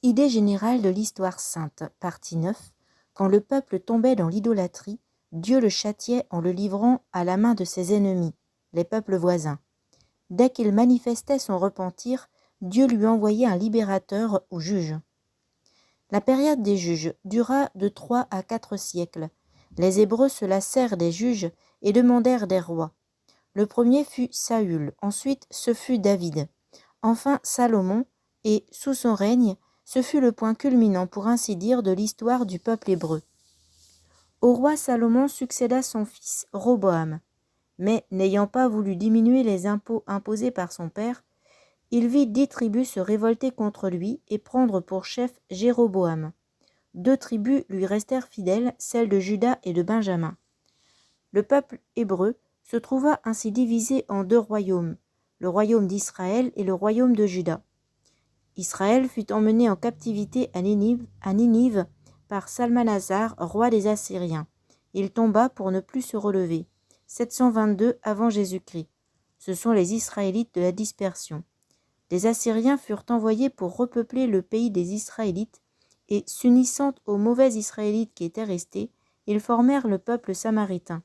Idée générale de l'histoire sainte, partie 9. Quand le peuple tombait dans l'idolâtrie, Dieu le châtiait en le livrant à la main de ses ennemis, les peuples voisins. Dès qu'il manifestait son repentir, Dieu lui envoyait un libérateur ou juge. La période des juges dura de 3 à 4 siècles. Les Hébreux se lassèrent des juges et demandèrent des rois. Le premier fut Saül, ensuite ce fut David, enfin Salomon, et sous son règne, ce fut le point culminant, pour ainsi dire, de l'histoire du peuple hébreu. Au roi Salomon succéda son fils Roboam, mais n'ayant pas voulu diminuer les impôts imposés par son père, il vit 10 tribus se révolter contre lui et prendre pour chef Jéroboam. 2 tribus lui restèrent fidèles, celles de Juda et de Benjamin. Le peuple hébreu se trouva ainsi divisé en 2 royaumes, le royaume d'Israël et le royaume de Juda. Israël fut emmené en captivité à Ninive par Salmanasar, roi des Assyriens. Il tomba pour ne plus se relever. 722 avant Jésus-Christ. Ce sont les Israélites de la dispersion. Les Assyriens furent envoyés pour repeupler le pays des Israélites et, s'unissant aux mauvais Israélites qui étaient restés, ils formèrent le peuple samaritain.